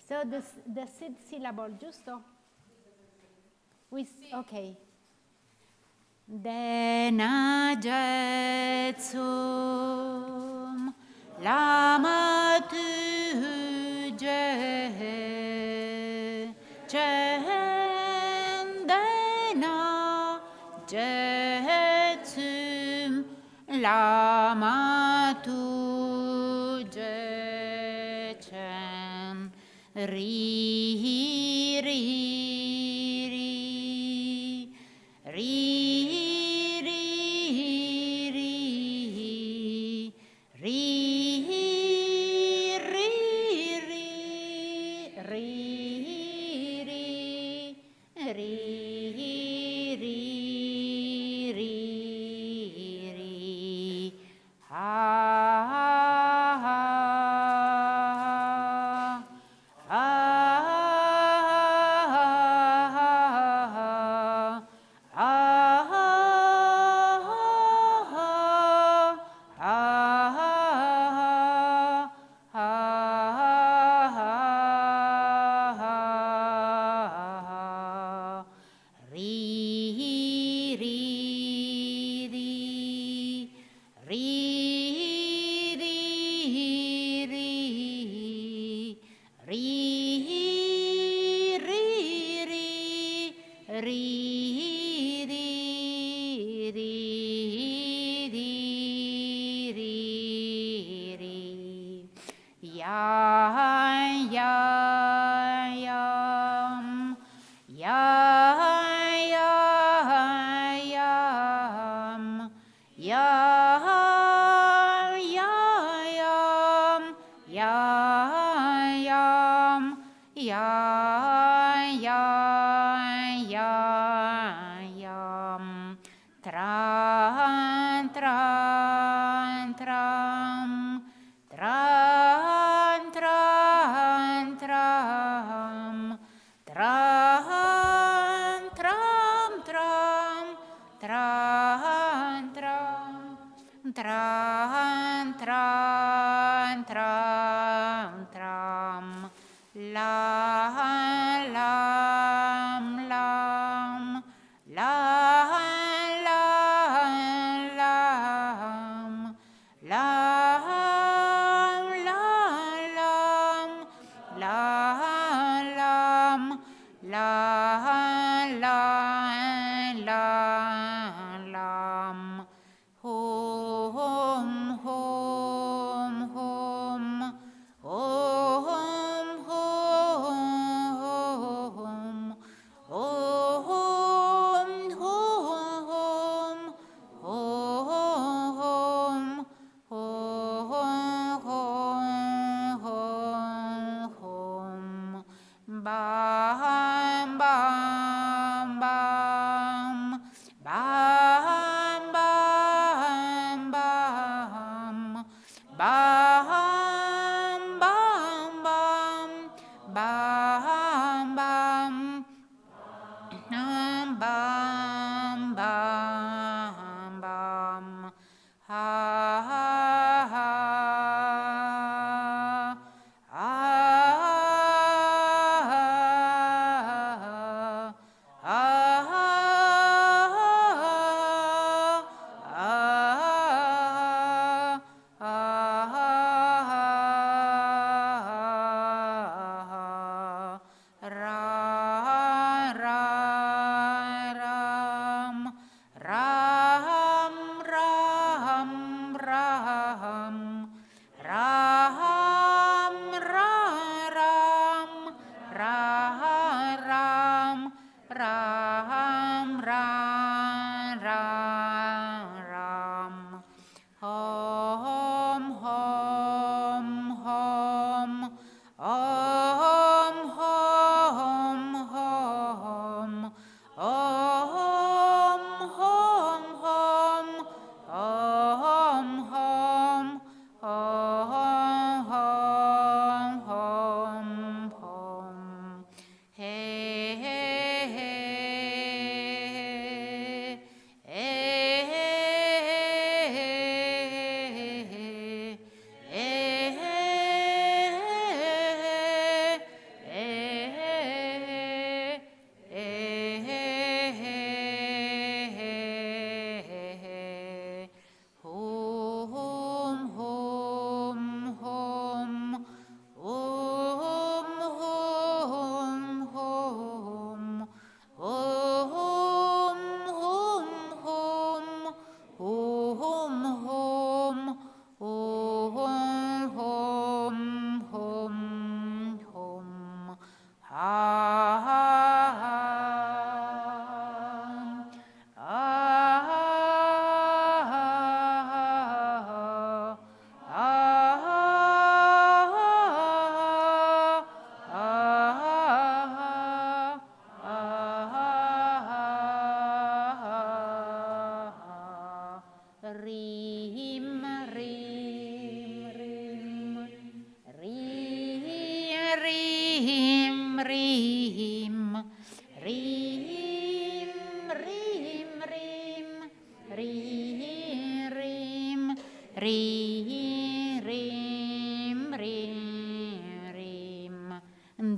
So the syllable, giusto? Ok. Denajetsum lama tuje chendena jetsum lama tuje chen ri ri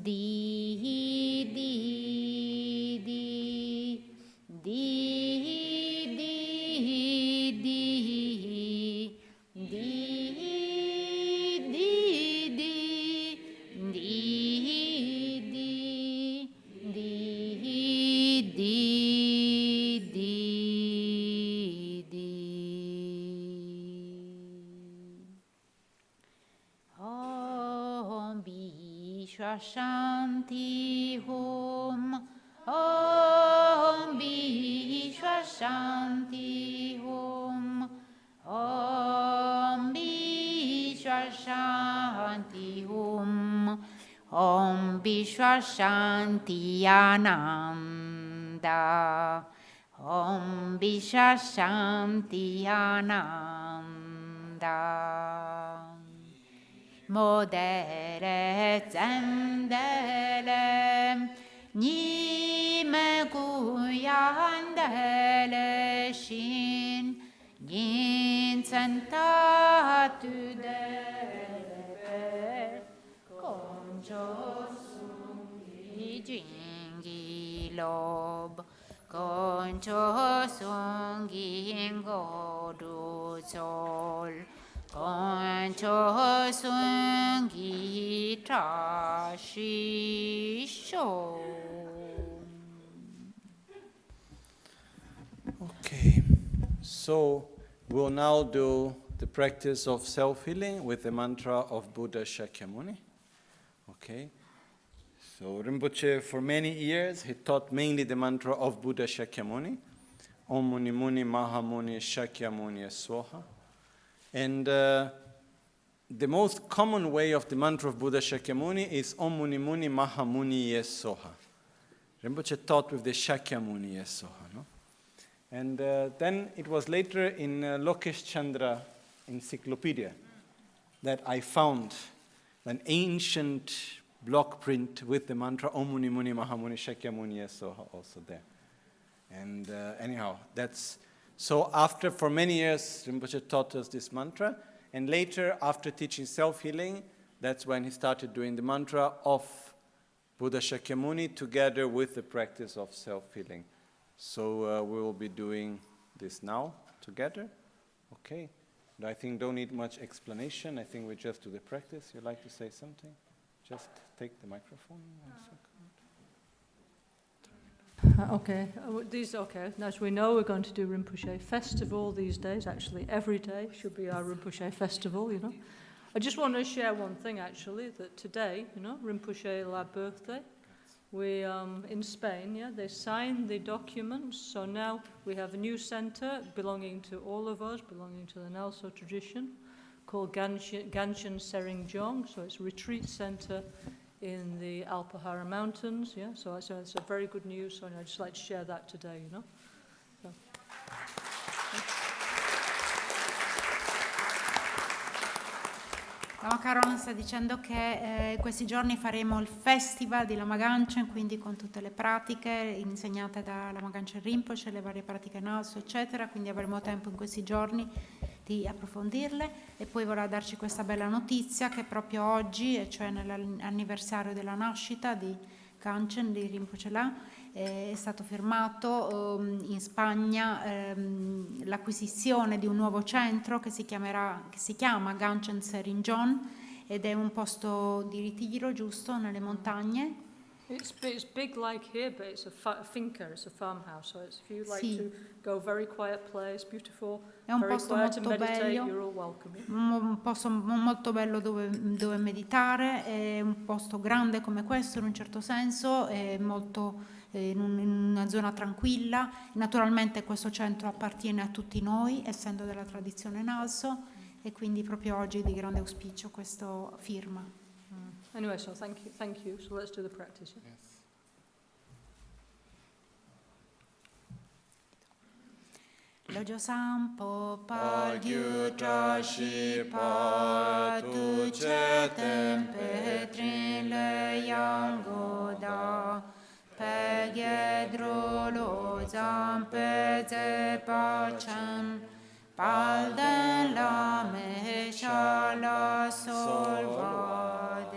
di di di di di di Shanti Hum, Om Vishwa Shanti Hum, Om Vishwa Shanti Hum, Om Vishwa Shanti Ananda, Om Vishwa Shanti Ananda. Modere zendele, nime kuyandele shin, yin sentatu dele, conjo sungi jingi lob, conjo sungi ngodu sol. Concho sungi tashi sho. Okay, so we'll now do the practice of self-healing with the mantra of Buddha Shakyamuni. Okay, so Rinpoche for many years he taught mainly the mantra of Buddha Shakyamuni, Om Muni Muni Maha Muni Shakyamuni Swaha. And the most common way of the mantra of Buddha Shakyamuni is Om Muni Muni Maha Muni Soha. Rinpoche taught with the Shakyamuni Soha. No? And then it was later in Lokesh Chandra Encyclopedia that I found an ancient block print with the mantra Om Muni Muni Maha Muni Shakyamuni Soha also there. And anyhow, that's... So after, for many years, Rinpoche taught us this mantra, and later, after teaching self-healing, that's when he started doing the mantra of Buddha Shakyamuni together with the practice of self-healing. So we will be doing this now together. Okay. And I think don't need much explanation. I think we just do the practice. You'd like to say something? Just take the microphone 1 second. Okay, as we know, we're going to do Rinpoche Festival these days. Actually, every day should be our Rinpoche Festival, you know. I just want to share one thing, actually, that today, you know, Rinpoche La birthday, we, in Spain, yeah, they signed the documents, so now we have a new center belonging to all of us, belonging to the NgalSo tradition, called Gangchen Rinpoche, so it's a retreat center in the Alpahara Mountains, yeah, so it's a very good news, so I'd just like to share that today, you know. So. Lama Caron sta dicendo che questi giorni faremo il festival di Lama Gangchen, quindi con tutte le pratiche insegnate da Lama Gangchen Rinpoche, le varie pratiche NgalSo, eccetera, quindi avremo tempo in questi giorni di approfondirle, e poi vorrà darci questa bella notizia che proprio oggi, cioè nell'anniversario della nascita di Gangchen, di Rinpoche là, è stato firmato in Spagna l'acquisizione di un nuovo centro che si chiama Gangchen Rinpoche, ed è un posto di ritiro, giusto, nelle montagne. It's big like here, but it's a finca, it's a farmhouse. So it's, if you like to go very quiet place, beautiful, è un very posto quiet molto and meditate, bello, you're all welcome. Un posto molto bello dove meditare, è un posto grande come questo in un certo senso, è molto in una zona tranquilla. Naturalmente questo centro appartiene a tutti noi, essendo della tradizione NgalSo, e quindi proprio oggi è di grande auspicio questa firma. Anyway, so thank you. So let's do the practice. Yeah? Yes. Lojo sampo pagyu trashi pa tu che tempe trin le yango da pegye drolo zampe ze pa chan palden la me shala solvade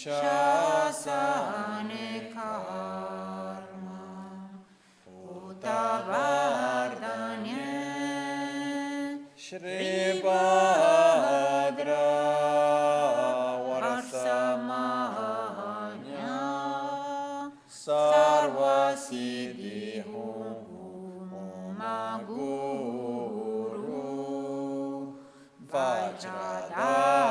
Shasane karma Uttavardhanye Shri Bhadra Varsamanya Sarva Siddhi Guru Vajradhara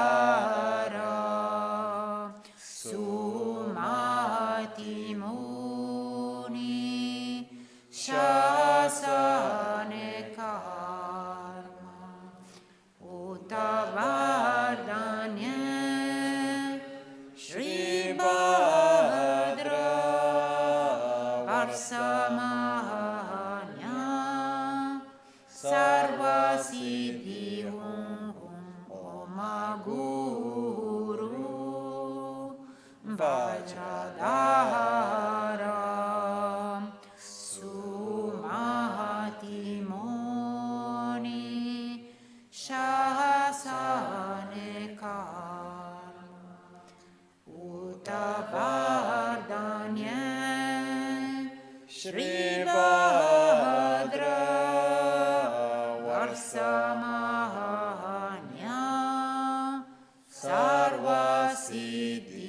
Sumati Muni Shasane karma Uttavardhanye Shri Bhadra Varsamanya Sarva Siddhi Guru Vajradhara Sumati Muni Shasane karma Uttavardhanye Shri Bhadra Varsamanya Sarva Siddhi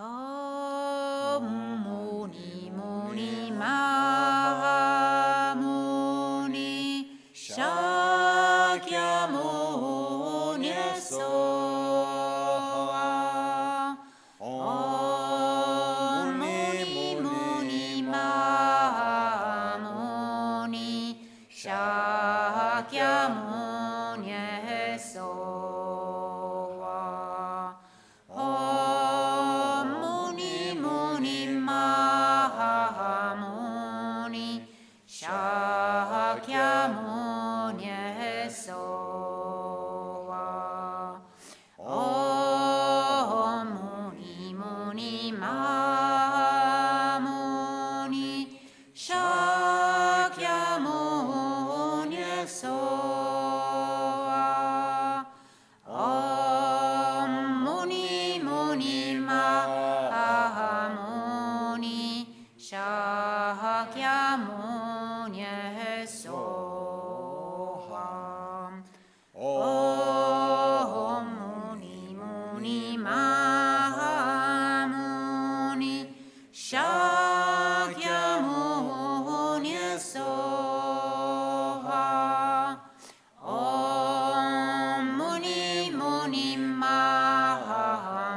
Om Muni Muni Mahamuni Shakyamuni Soha Om Muni Muni Mahamuni Shakyamuni Soha Om Muni Muni Mahamuni Shakyamuni Soha Om Muni Muni Mahamuni Shakyamuni Soha Om Muni Muni Mahamuni Shakyamuni Soha Om Muni Muni Mahamuni Shakyamuni Soha Om Muni Muni Mahamuni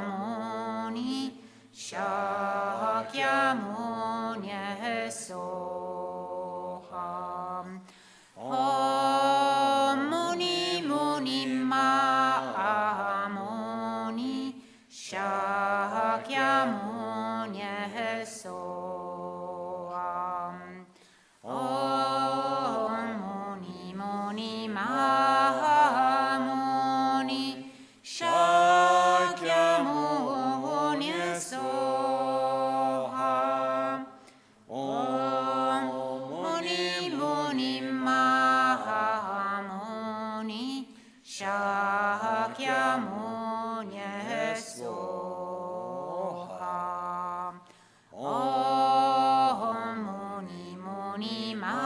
Shakyamuni Soha Om Muni Muni Mahamuni Shakyamuni Soha Om Muni Muni Mahamuni Shakyamuni Soha Om Muni Muni Mahamuni Shakyamuni Soha Om Muni Muni Mahamuni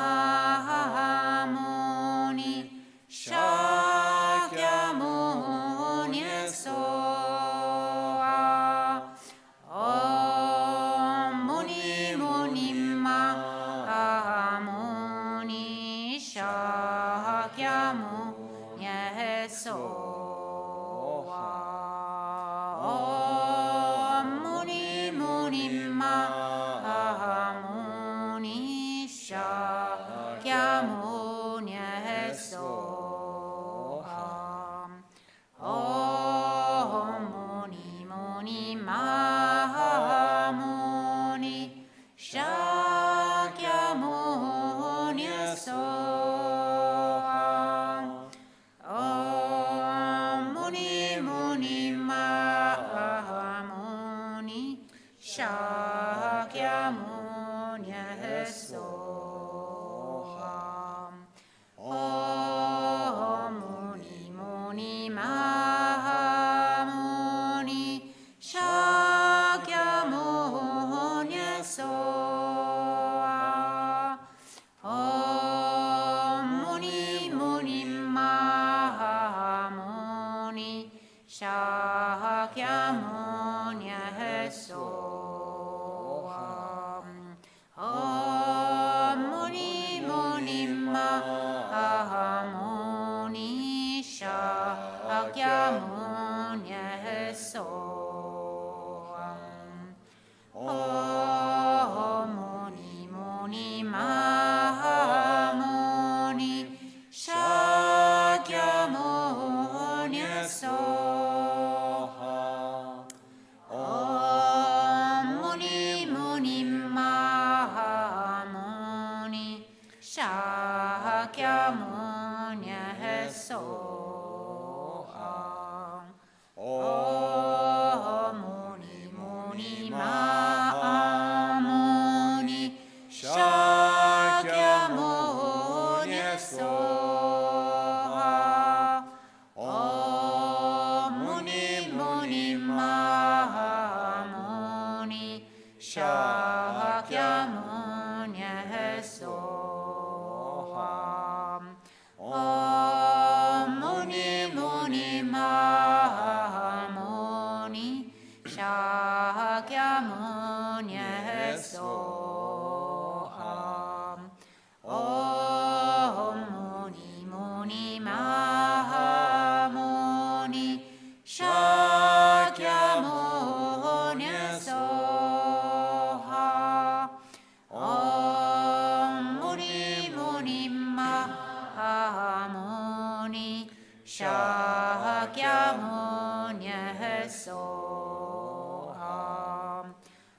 Shakyamuni Soha Om Muni Muni Mahamuni Shakyamuni Soha Shakyamuni Soham. Om Muni Muni Mahamuni Shakyamuni Soham. Om Muni Muni Mahamuni Shakyamuni Soham. Om Muni Muni Mahamuni Shakyamuni Soham. Om Muni Muni Mahamuni Shakyamuni Soham. Om Muni Muni Mahamuni Shakyamuni Soham. Om Muni Muni Mahamuni Shakyamuni Soham. Om Muni Muni Mahamuni Shakyamuni Soham. Om Muni Muni Mahamuni Shakyamuni Soham.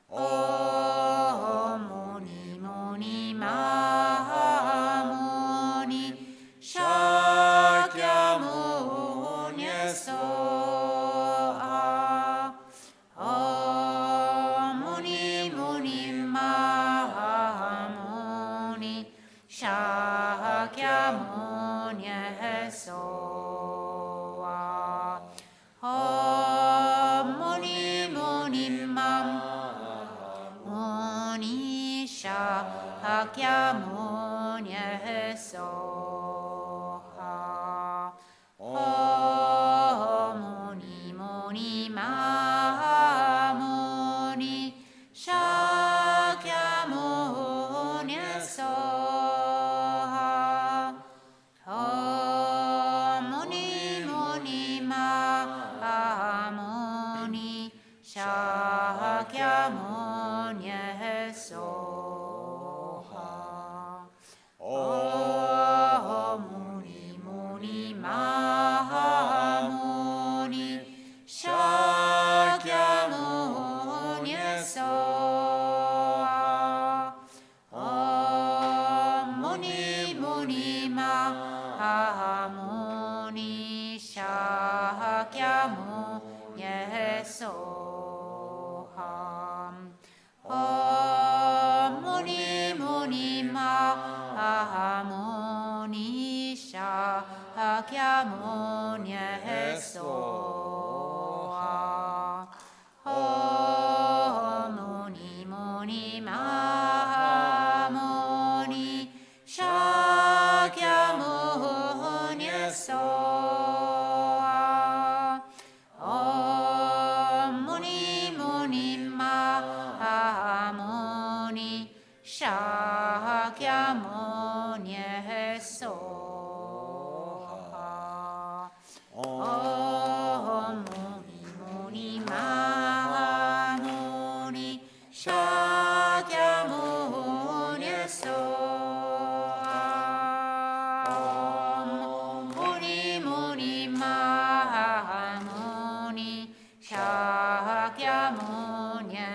Om Muni Muni Mahamuni Shakyamuni Soham. Om Muni Muni Mahamuni Shakyamuni Soham. Om Muni Muni Mahamuni Shakyamuni Soham. Om Muni Muni Mahamuni Shakyamuni Soham. Om Muni Muni Mahamuni Shakyamuni Soham. Om Muni Muni Mahamuni Shakyamuni Soham. Om Muni Muni Mahamuni Shakyamuni Soham. Om Muni Muni Mahamuni Shakyamuni Soham. Om Muni Muni Mahamuni Shakyamuni Soham. Om Muni Muni Mahamuni Shakyamuni Soham. Om Muni Muni Mahamuni Shakyamuni Soham. Muni Muni Mahamuni Shakyamuni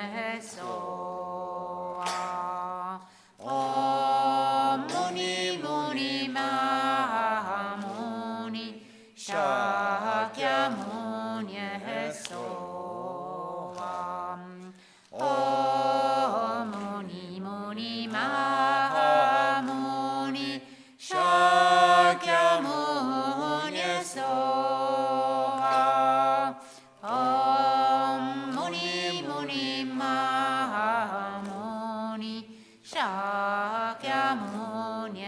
Soham. Om Muni Muni Mahamuni Shakyamuni Soham. Om Muni Muni Mahamuni Shakyamuni Soham. Om Muni Muni Mahamuni Shakyamuni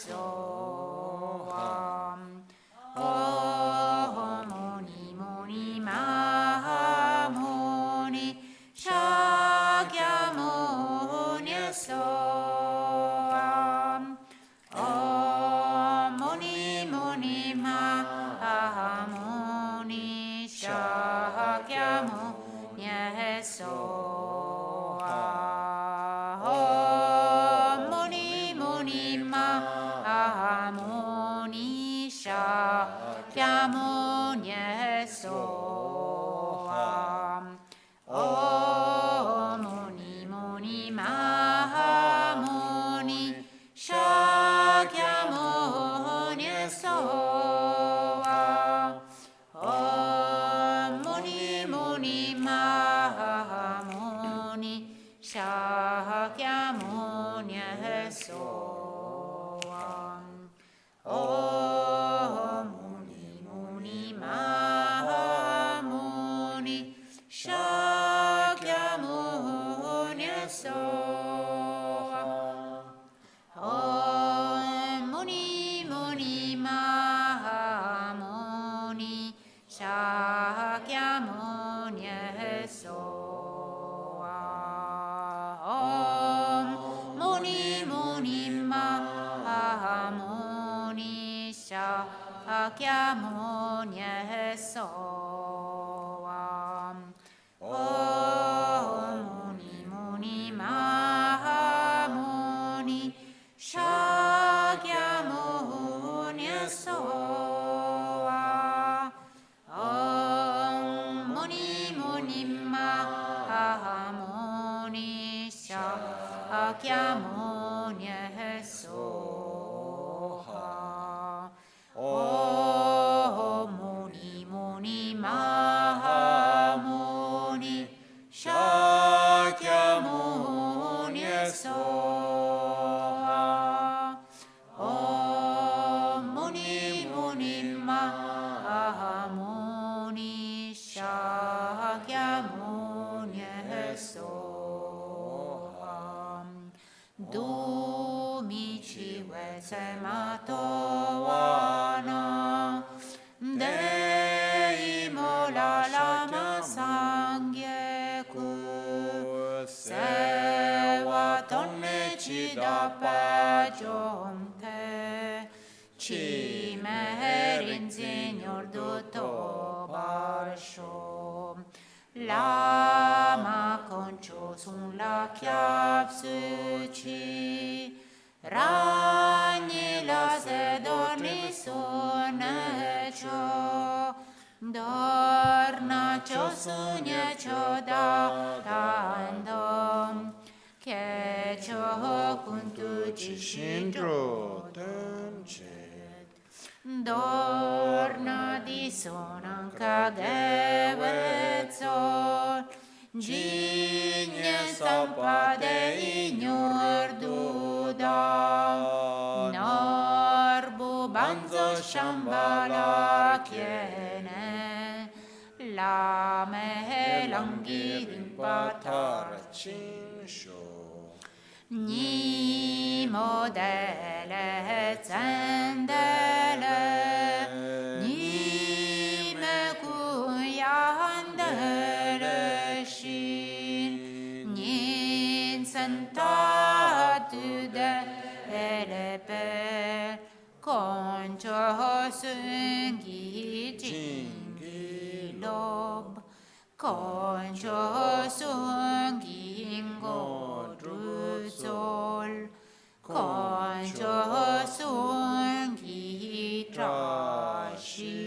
Soham. Om Shakyamuni Soha. Om Muni Muni Mahamuni Shakyamuni Soha. Om Muni Muni Mahamuni Shakyamuni Soha. Om Muni Muni Mahamuni Shakyamuni Soha. Om Muni Muni Mahamuni Shakyamuni Soha. Om Muni Muni Mahamuni Shakyamuni Soha. Om Muni Muni Mahamuni Shakyamuni Soha. Om Muni Muni Mahamuni Shakyamuni Soha. Om Muni Muni Mahamuni Shakyamuni Soha. Om Muni Muni Mahamuni Shakyamuni Soha. Dumichi Wesemato Wana Dei Mola Lama Sangye Ku Sewa Tonne Chida Pajomte Chi Meherin Signor Dutto Barsho Lama Concho Sun La Chiab Suci Ragni La Sedoni Sune Cho Dorna Cho Sunye Cho Dandom Che Cho Kuntu Cishindro Dorna di sonan cagevezzo Gigne stampa de ignor duda Norbu banzo shambala chiene La me langhi rimpatar cinsho Ni modele zendele Ni me cuyandele shin Ni sentatu de pe Concho sungi jingi lob Concho sungi ngodruzol Concho sungi trashisho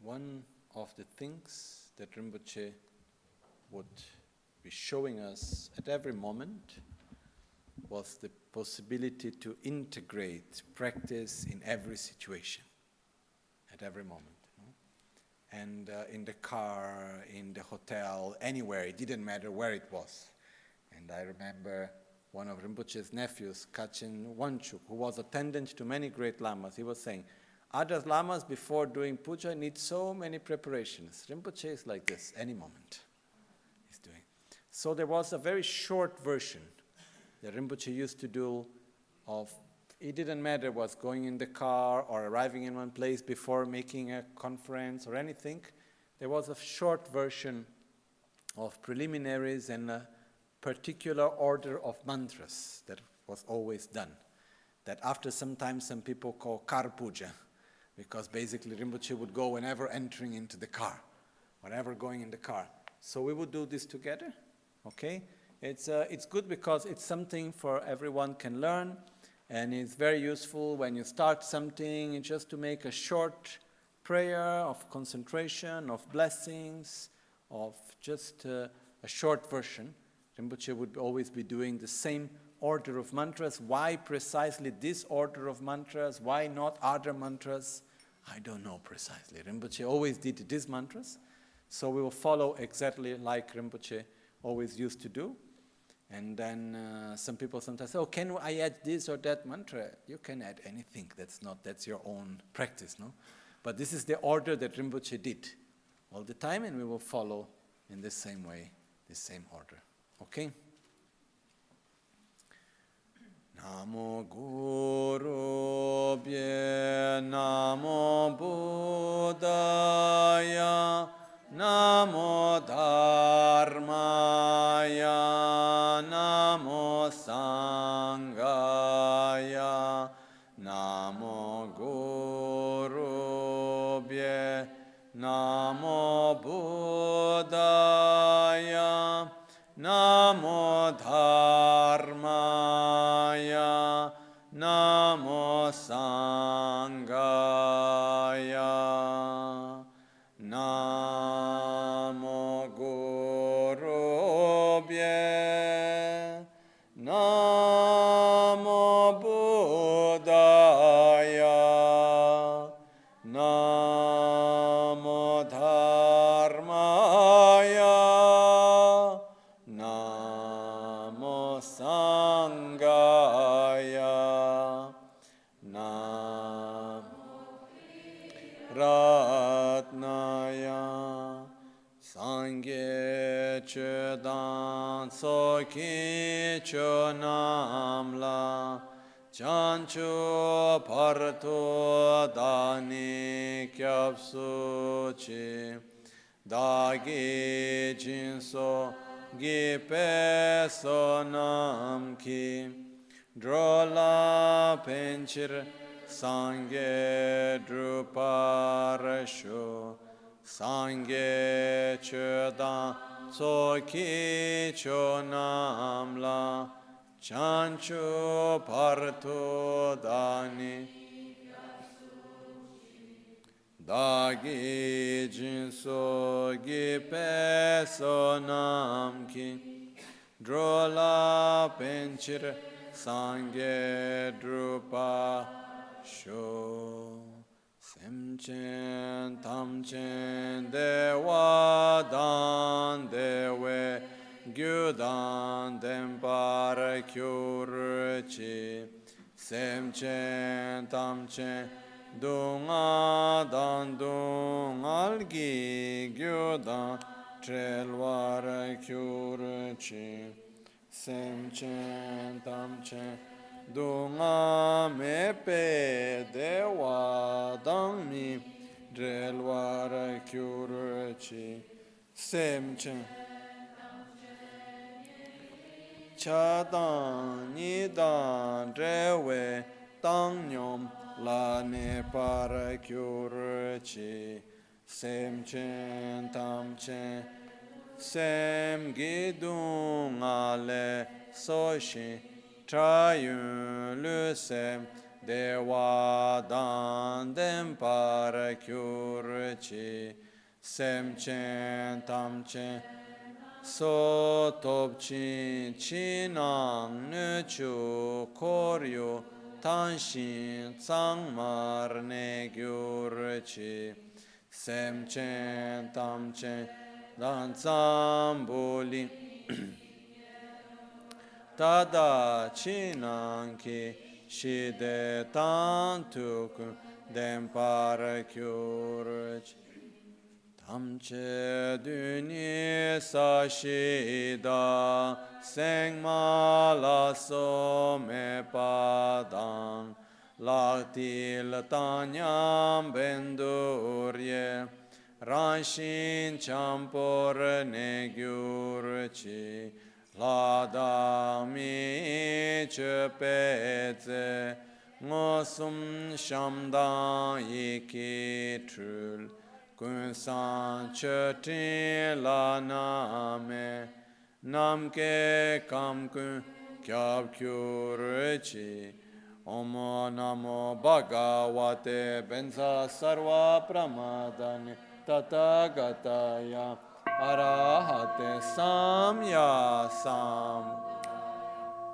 One of the things that Rinpoche would be showing us at every moment was the possibility to integrate practice in every situation, at every moment. And in the car, in the hotel, anywhere, it didn't matter where it was. And I remember one of Rinpoche's nephews, Kachin Wanchuk, who was attendant to many great lamas, he was saying, other lamas before doing puja need so many preparations. Rinpoche is like this, any moment he's doing. So there was a very short version that Rinpoche used to do of, it didn't matter was going in the car or arriving in one place before making a conference or anything. There was a short version of preliminaries and particular order of mantras that was always done. That after some time, some people call car puja, because basically Rinpoche would go whenever entering into the car, whenever going in the car. So we would do this together, okay? It's good because it's something for everyone can learn, and it's very useful when you start something, just to make a short prayer of concentration, of blessings, of just a short version. Rinpoche would always be doing the same order of mantras. Why precisely this order of mantras? Why not other mantras? I don't know precisely. Rinpoche always did these mantras, so we will follow exactly like Rinpoche always used to do. And then some people sometimes say, oh, can I add this or that mantra? You can add anything. That's your own practice, no? But this is the order that Rinpoche did all the time, and we will follow in the same way, the same order. Okay? Namo Guru Bhye, Namo Buddhaya, Namo Dharmaya, Namo Sanghaya, Namo Guru Bhye, Namo Buddhaya, Namo Dharmaya, Namo Sanghaya, Namo Guru Bhye, Namo Buddhaya, Namo Dharmaya, Namo Sanghaya, Namo Ratnaya, Sangye Chedan Soki Chonamla, Chancho Parto Dani Kyapsuchi, Dagi Jinso Gipe Sonamki, Drola Penchir Sangye Druparasho, Sangye Chedan Soki Chonamla, Chancho Parto Dani Dagi Jinso Gipe Sonamki, Drola Penchir Sangye Drupa Sho, Semchen Tamchen Dewa Dan Dewe, Gyudan Dempar Kyurchi, Semchen Tamchen Dunga Dan Dungalgi, Gyudan Trelwar Kyurchi, Semchen Tamchen Dunga Mepe Dewa Dangmi, Trelwar Kyurchi, Semchen Chadan Nidan Rewe Tang Nyom La Ne Para Kyurchi, Semchen Tamchen Sem Gidung Ale Soshi Trayun Lusem Dewa Dan Dem Para Kyurchi, Semchen Tamchen So top chin chinang nu chu koryo tanshin tsangmar ne gyurchi, semchen tamchen dan tsamboli tada chinang ki shide tantuk dempar kyurchi, Tamche duni sashida sengma la some padang laktil tanyam bendurye ranshin champor ne gyurchi lada mi chepeze ngosum shamdang iki trul kun san chetin la name namke kam kun kyab kyurchi Om Namo Bhagavate Benza Sarva Pramadani Tathagataya Arahate Samya Sam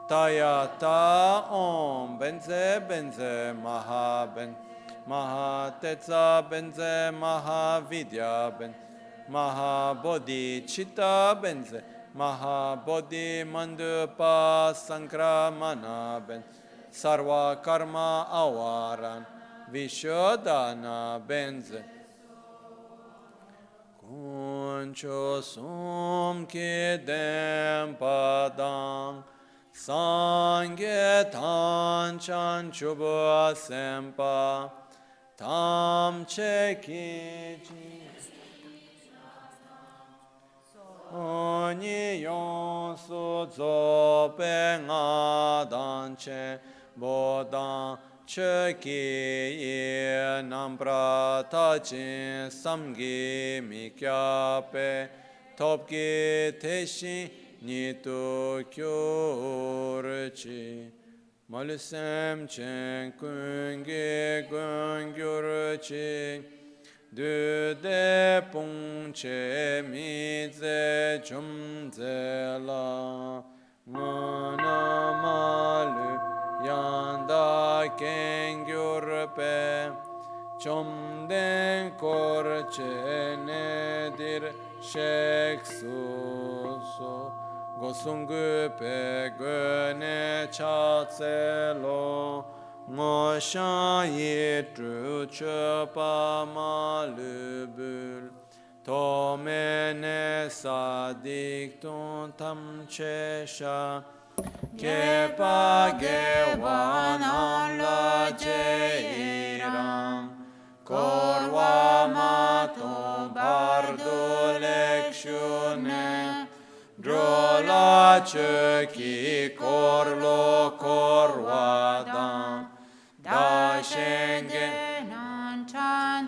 Tayata Om Benze Benze Mahatetsa Benze Mahavidya Ben Mahabodhi Chitta Benze Mahabodhi Mandupa Sankramana Ben Sarva karma avaran vishodana benze kuncho sum kidem padang sangye tan chan chuba sempa tam chekichi oni yon su zo pe nga dan che Bodang cheki nampra tachin samgi mikyape topki teshi nitu kyurchi malusem chen kungi kungyurchi dude pungche mize chumze la manamalu Yanda kengyurpe chomden korche nedir sheksuso gosungu pe göne chatselo ngosha yitru chöpa malubul tomene sadiktun tamchesha Kepa gewan la jeiram korwa mato bardo lekshune drola cheki korlo korwadan da shenge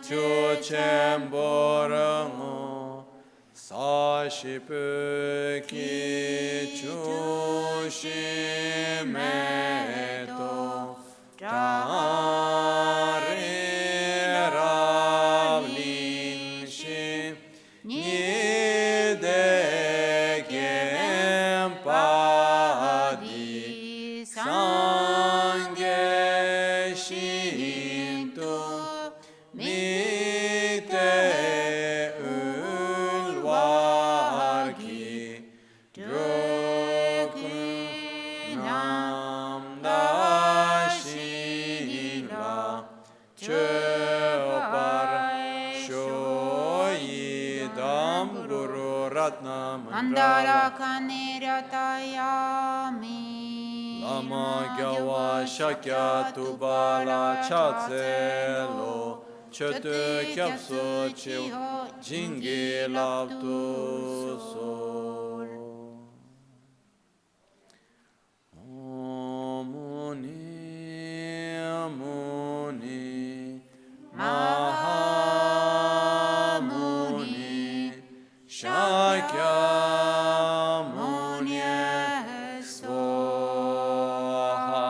chuchem borango Sashipu ki chushimeto Jari ravlin shi Nide gempadi Sangye shintu Mite Mandala Kaniratayami Lama Gyawa Shakya Tubala Chatselo Chotu Kyapso Chiho Jingi Laptu So Muni Muni Mahamuni Shakyamuni Swaha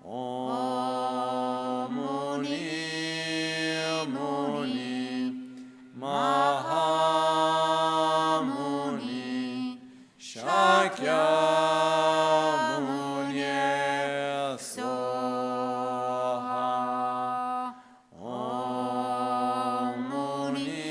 Om Muni Muni Mahamuni Shakyamuni Swaha Om Muni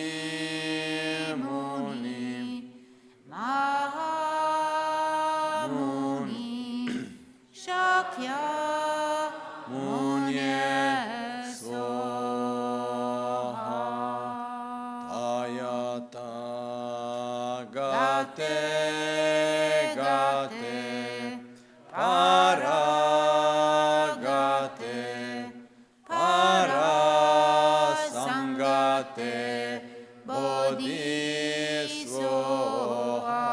Bodhi Swaha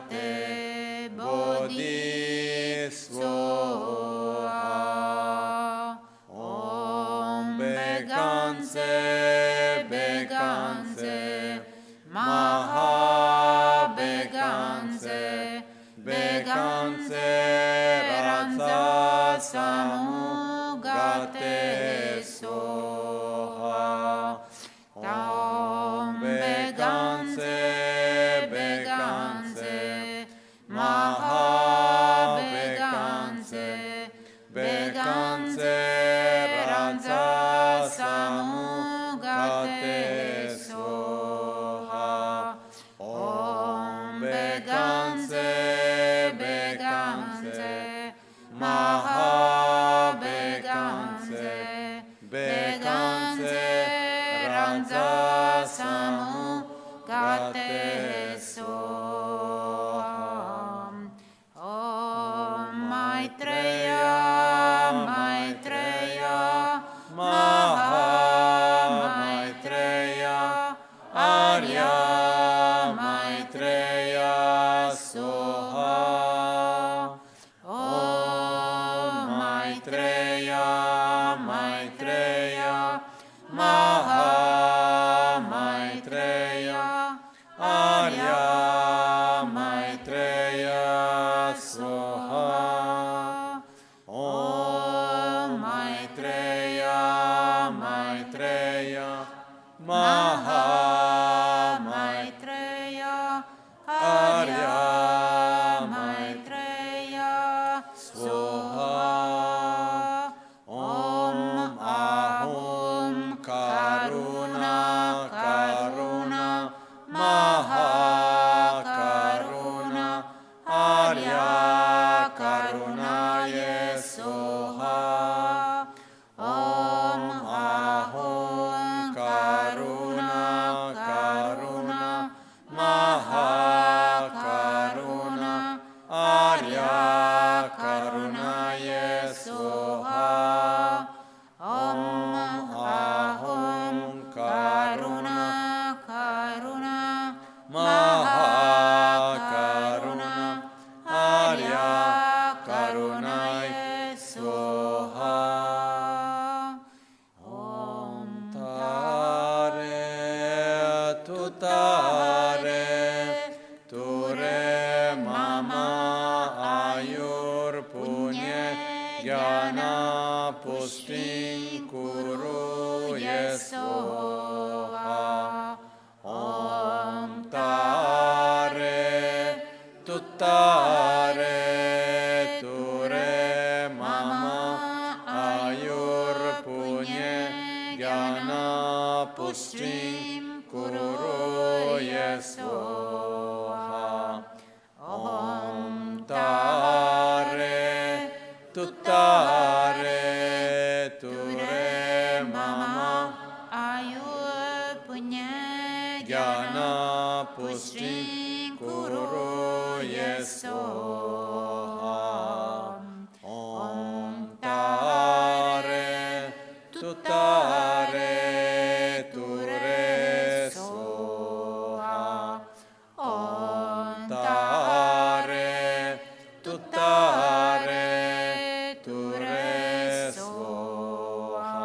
Gate Bodhi Swaha. Om Beganse Beganse Maha Beganse Beganse Ranza Samugate Soha. Om Beganse Beganse Maha Beganse Beganse Ranza Samugate Soha. Om Beganse Beganse Maha Beganse Beganse Ranza Samugate Soha. Om Maitreya Maitreya Maha Maitreya Arya Maitreya Soha. Om Maitreya Maitreya Maha Maitreya Arya Maitreya Soha. Om Maitreya Maitreya Maha Maitreya Arya Maitreya Soha. Om Ahum Karuna Karuna Maha Karuna Arya Karunaye Soha. Om Ahum Karuna Karuna Maha Karuna Arya Karunaye Soha. Om Ahum Karuna Karuna Maha Karuna Arya Karunaye Soha. Om Tare Tutare Ture Mama Ayur Punye Jnana Pushtin Kuru Yesoha. Om Tare Tutare Ture Mama Ayur Punye Jnana Pushtin Kuru Yesoha. Om Tare Tutare Ture Mama Ayur Punye Jnana Pushtin Kuru Yesoha. Om Tare Tutare Ture Soha. Om Tare Tutare Ture Soha.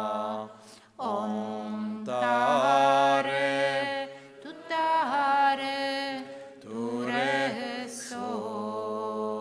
Om Tare Tutare Ture Soha.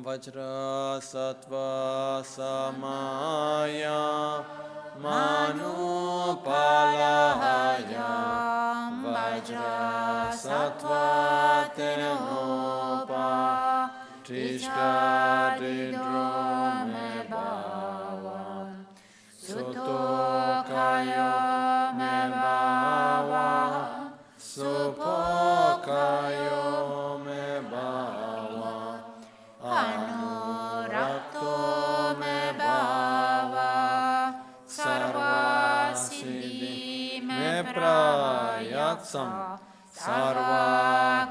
Vajra sattva samaya manupalaya Vajra sattva tenopa Trishta didrome bhava Sutto kayo me bhava Supo kayo me bhava Anurakto me bhava Sarva siddhi me prayatsam Sarva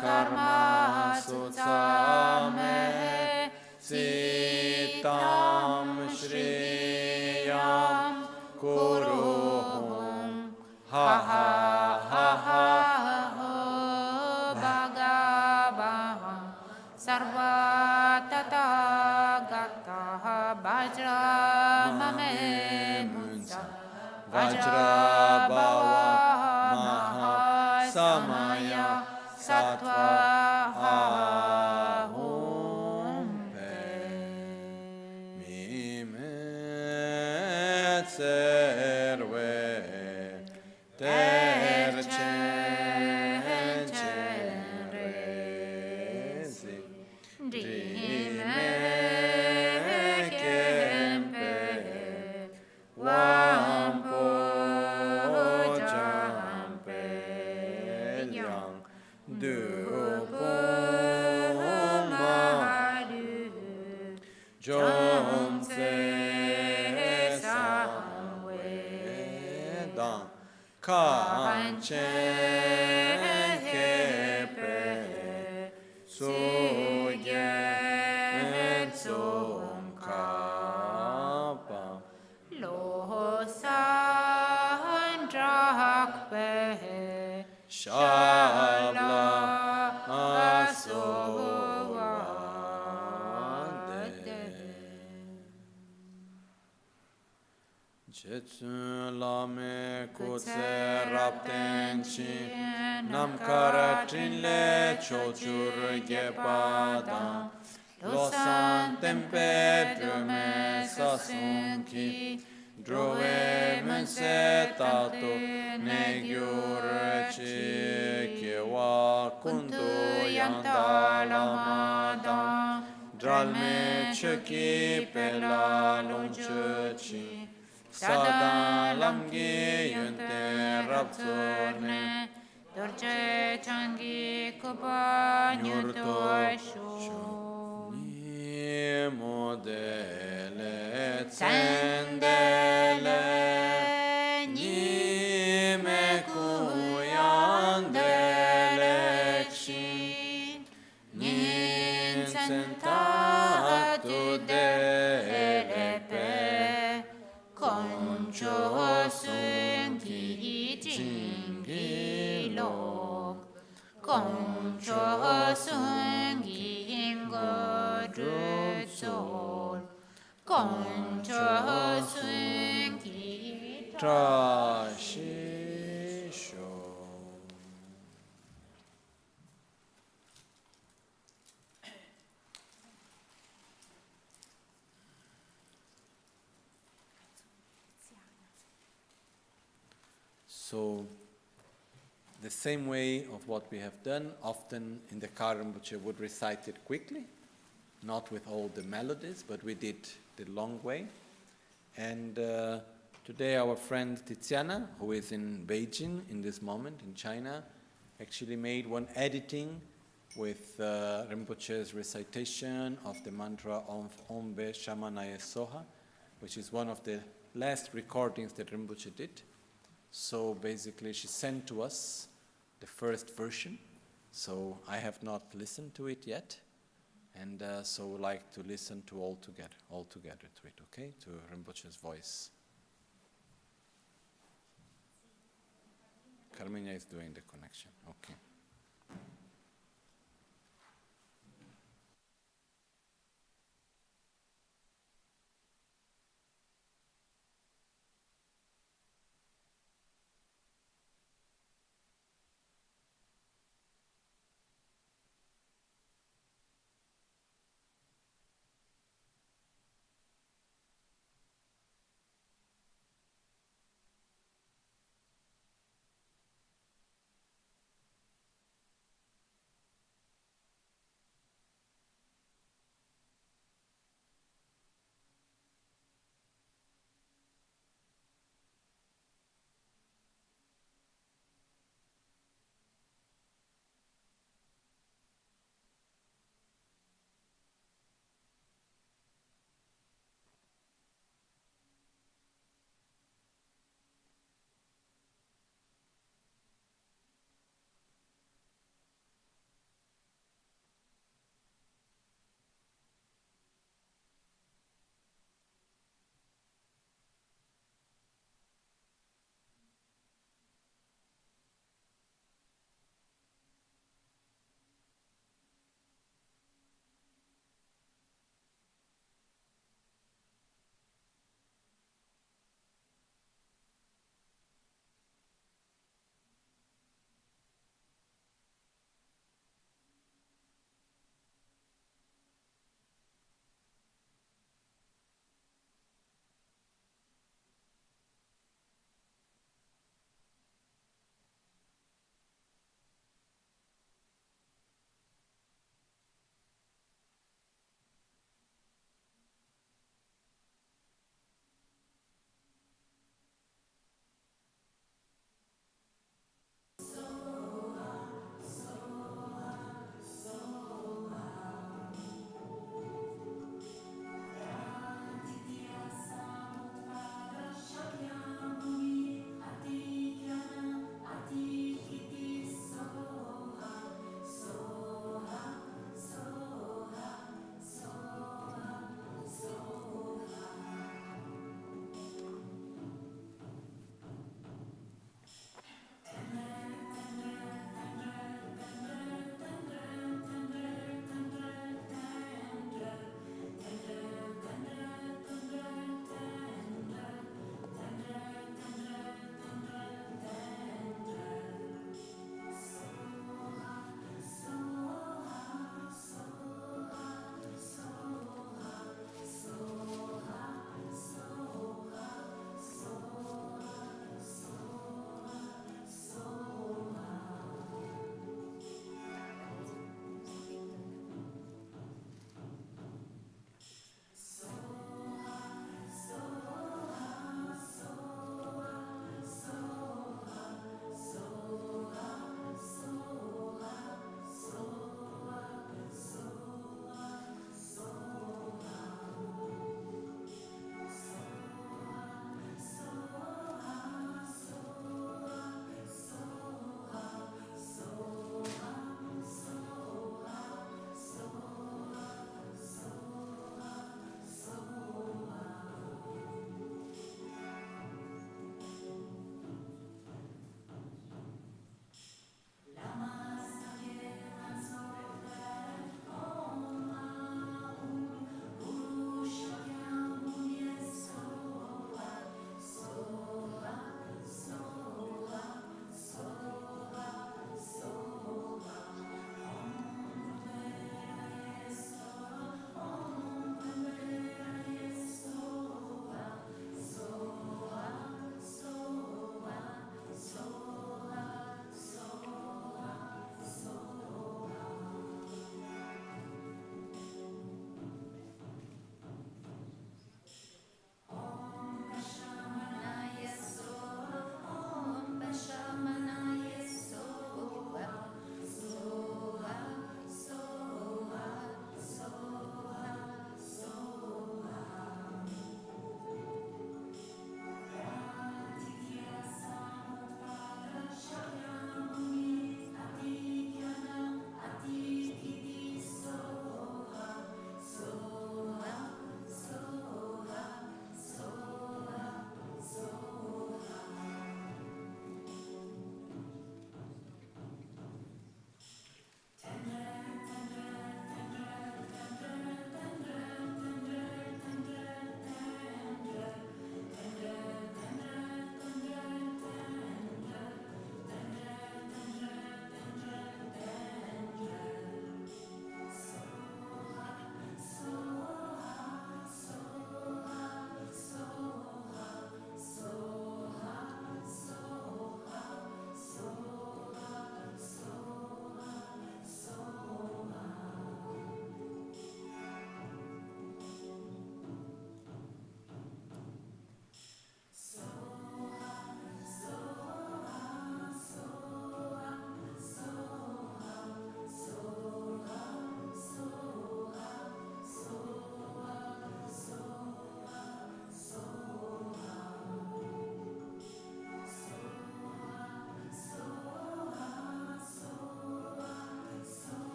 karma sutsame Sitam shriyam kuruhum Ha ha ha ha ho bhagavaha Sarva tathagataha Vajra mame munsa Vajra bhava maha samaya sattva ahumpe mime serve tercenresi drime kempe wampo jampe yang dupumadu jomse samvedam kanchen kepe suyen sumkapa losan drakpe shabla asovade jetsun lame kutse raptenchi namkara trinle chochur gepadam losan tempe drume sasunki drove mense tato negyurchi kewa kuntu yantalamada dralme chöki pela lunchchi sadan lamgi yunte rapsorne dorje changi kupa nyurto shu ni modele tsendele senta tu derepe concho sungi jingi lo concho sungi ngodruzo concho sungi trashisho. So, the same way of what we have done, often in the car Rinpoche would recite it quickly, not with all the melodies, but we did the long way. And today our friend Tiziana, who is in Beijing in this moment, in China, actually made one editing with Rinpoche's recitation of the mantra of Om Be Shamanaya Soha, which is one of the last recordings that Rinpoche did. So basically she sent to us the first version, so I have not listened to it yet, and so would like to listen to all together to it, okay, to Rinpoche's voice. Carmina is doing the connection, okay.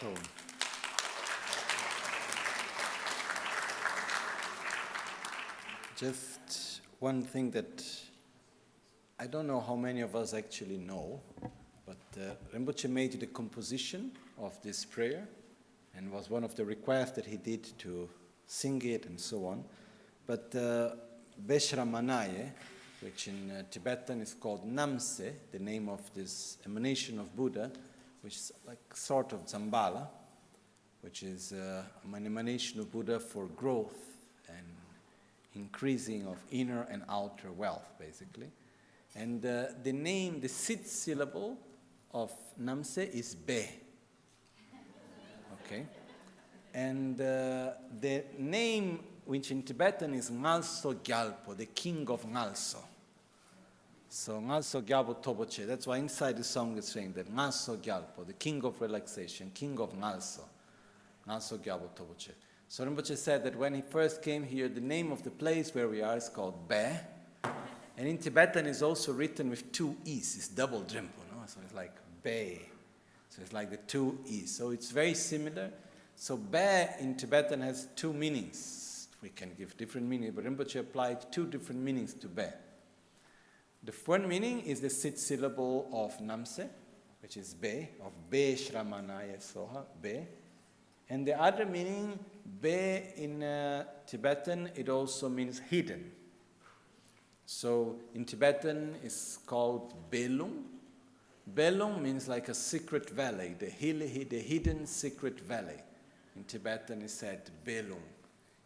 So, just one thing that I don't know how many of us actually know, but Rinpoche made the composition of this prayer and was one of the requests that he did to sing it and so on. But Veshramanaye, which in Tibetan is called Namse, the name of this emanation of Buddha, which is like sort of Zambala, which is an emanation of Buddha for growth and increasing of inner and outer wealth, basically. And the name, the sixth syllable of Namse is Be. Okay? And the name, which in Tibetan is NgalSo Gyalpo, the king of NgalSo. So NgalSo Gyalpo Toboche, that's why inside the song it's saying that NgalSo Gyalpo, the king of relaxation, king of NgalSo. NgalSo Gyalpo Toboche. So Rinpoche said that when he first came here, the name of the place where we are is called Be. And in Tibetan it's also written with two E's, it's double Drimpo, no? So it's like Be. So it's like the two E's. So it's very similar. So Be in Tibetan has two meanings. We can give different meanings, but Rinpoche applied two different meanings to Be. The one meaning is the sixth syllable of Namse, which is Be, of Be Shramanaya Soha, Be. And the other meaning, Be in Tibetan, it also means hidden. So in Tibetan, it's called Belung. Belung means like a secret valley, the hidden secret valley. In Tibetan, it's said Belung.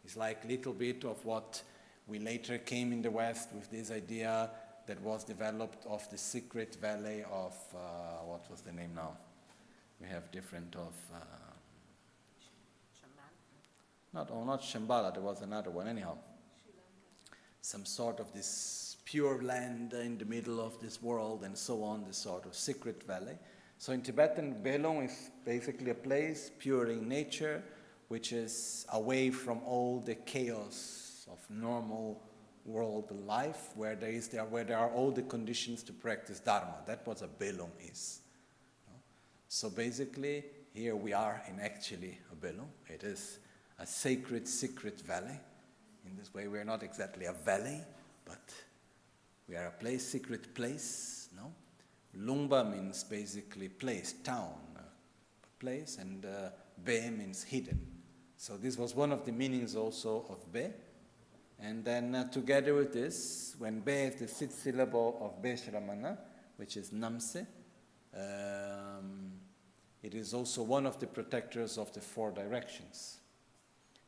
It's like a little bit of what we later came in the West with this idea that was developed of the secret valley of, what was the name now? We have different of... not Shambhala, there was another one, anyhow. Some sort of this pure land in the middle of this world and so on, this sort of secret valley. So in Tibetan, Belong is basically a place pure in nature, which is away from all the chaos of normal world life, where there are all the conditions to practice Dharma. That's what a Belong is. So basically, here we are in actually a Belong. It is a sacred, secret valley. In this way, we are not exactly a valley, but we are a place, secret place, no? Lungba means basically place, town, place, and Be means hidden. So this was one of the meanings also of Be. And then together with this, when Be is the sixth syllable of Be Shramana, which is Namse, it is also one of the protectors of the four directions.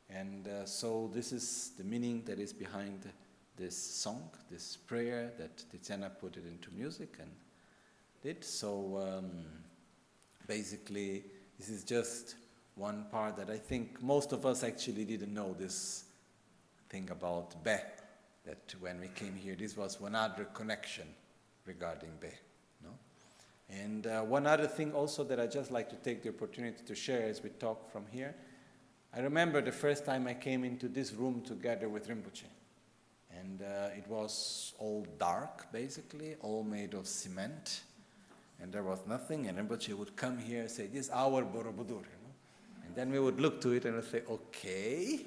And so this is the meaning that is behind this song, this prayer that Tiziana put it into music and did. So basically, this is just one part that I think most of us actually didn't know this thing about Be, that when we came here, this was one other connection regarding Be. No? And one other thing also that I just like to take the opportunity to share as we talk from here. I remember the first time I came into this room together with Rinpoche. And it was all dark, basically, all made of cement. And there was nothing, and Rinpoche would come here and say, this is our Borobudur. You know? And then we would look to it and would say, okay,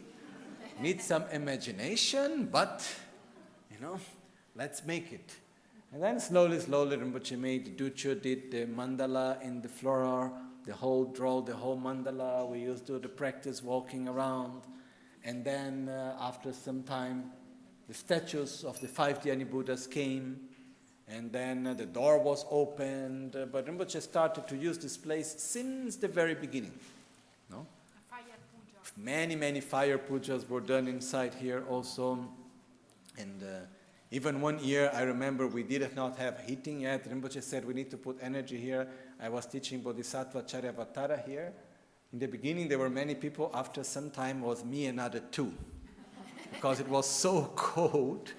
need some imagination, but, let's make it. And then slowly, Rinpoche made the ducho, did the mandala in the floor, the whole mandala. We used to do the practice walking around. And then after some time, the statues of the 5 Dhyani Buddhas came, and then the door was opened. But Rinpoche started to use this place since the very beginning. No? Fire puja. Many fire pujas were done inside here also. And even one year, I remember we did not have heating yet. Rinpoche said we need to put energy here. I was teaching Bodhisattva Charyavatara here. In the beginning, there were many people. After some time, was me and another 2. Because it was so cold.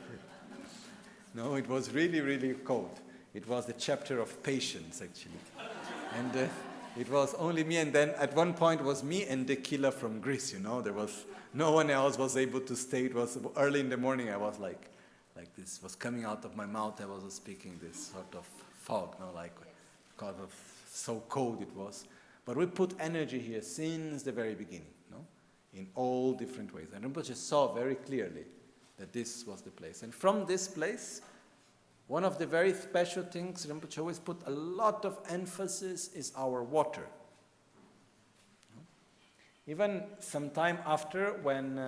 No, it was really cold. It was the chapter of patience, actually. And it was only me, and then at one point it was me and the killer from Greece, There was no one else was able to stay. It was early in the morning. I was like this was coming out of my mouth. I was speaking this sort of fog, because of so cold it was. But we put energy here since the very beginning, no? In all different ways. And Rinpoche saw very clearly that this was the place. And from this place, one of the very special things Rinpoche always put a lot of emphasis is our water. Even some time after, when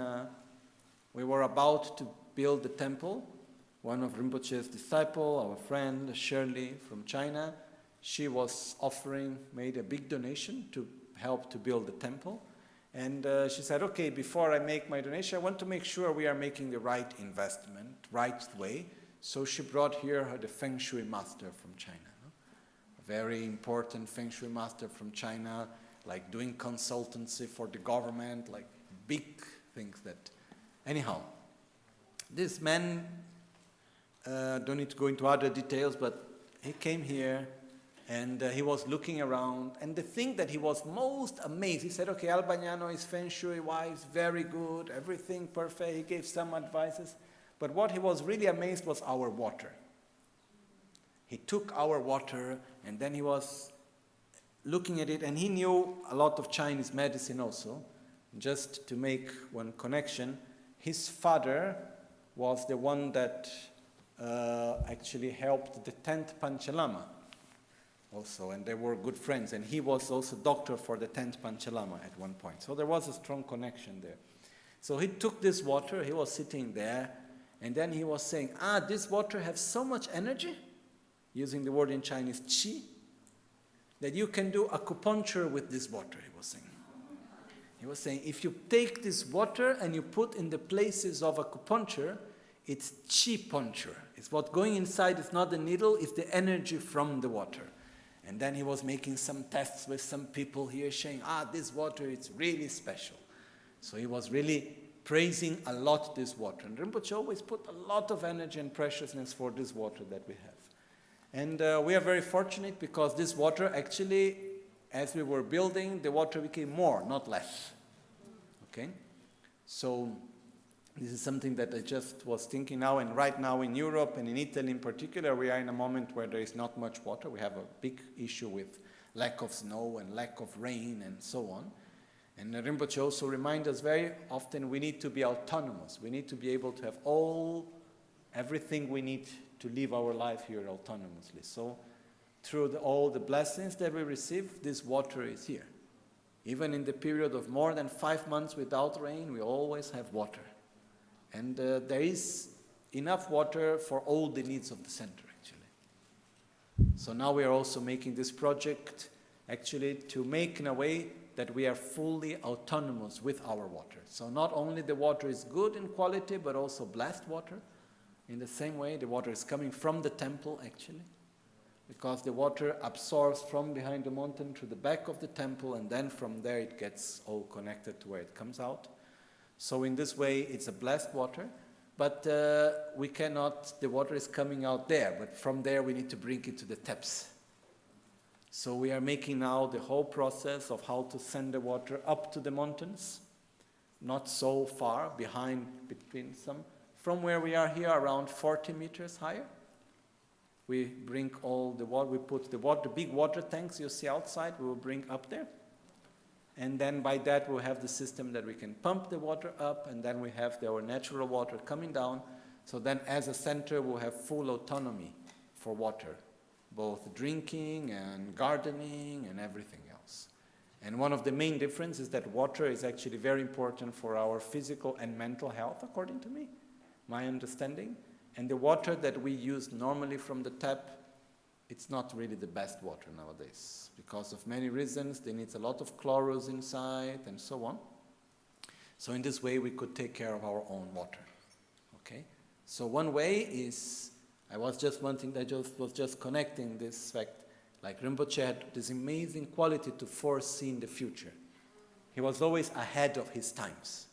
we were about to build the temple, one of Rinpoche's disciples, our friend Shirley from China, she was made a big donation to help to build the temple. And she said, okay, before I make my donation, I want to make sure we are making the right investment, right way. So she brought here the Feng Shui master from China. No? A very important Feng Shui master from China, like doing consultancy for the government, like big things that... Anyhow, this man, don't need to go into other details, but he came here and he was looking around. And the thing that he was most amazed, he said, okay, Albagnano is Feng Shui wise, very good, everything perfect. He gave some advices. But what he was really amazed was our water. He took our water and then he was looking at it, and he knew a lot of Chinese medicine also. Just to make one connection, his father was the one that actually helped the 10th Panchalama also, and they were good friends, and he was also doctor for the 10th Panchalama at one point. So there was a strong connection there. So he took this water, he was sitting there, and then he was saying, this water has so much energy, using the word in Chinese, qi, that you can do acupuncture with this water, he was saying. He was saying, if you take this water and you put in the places of acupuncture, it's qi puncture. It's what going inside, it's not the needle, it's the energy from the water. And then he was making some tests with some people here, saying, this water is really special. So he was really praising a lot this water. And Rinpoche always put a lot of energy and preciousness for this water that we have. And we are very fortunate because this water actually, as we were building, the water became more, not less. Okay? So this is something that I just was thinking now, and right now in Europe and in Italy in particular, we are in a moment where there is not much water. We have a big issue with lack of snow and lack of rain and so on. And Rinpoche also reminds us very often we need to be autonomous. We need to be able to have everything we need to live our life here autonomously. So through all the blessings that we receive, this water is here. Even in the period of more than 5 months without rain, we always have water. And there is enough water for all the needs of the center, actually. So now we are also making this project, actually, to make in a way that we are fully autonomous with our water. So not only the water is good in quality, but also blessed water. In the same way, the water is coming from the temple, actually, because the water absorbs from behind the mountain to the back of the temple, and then from there it gets all connected to where it comes out. So in this way, it's a blessed water, but the water is coming out there, but from there we need to bring it to the taps. So we are making now the whole process of how to send the water up to the mountains, not so far between some. From where we are here, around 40 meters higher, we bring all the water, we put the big water tanks you see outside, we will bring up there. And then by that we'll have the system that we can pump the water up, and then we have our natural water coming down. So then as a center we'll have full autonomy for water, both drinking and gardening and everything else. And one of the main differences is that water is actually very important for our physical and mental health, according to me. My understanding, and the water that we use normally from the tap, it's not really the best water nowadays because of many reasons. They need a lot of chlorus inside and so on. So in this way we could take care of our own water. Okay? So one way is, I was just connecting this fact, like Rinpoche had this amazing quality to foresee in the future. He was always ahead of his times.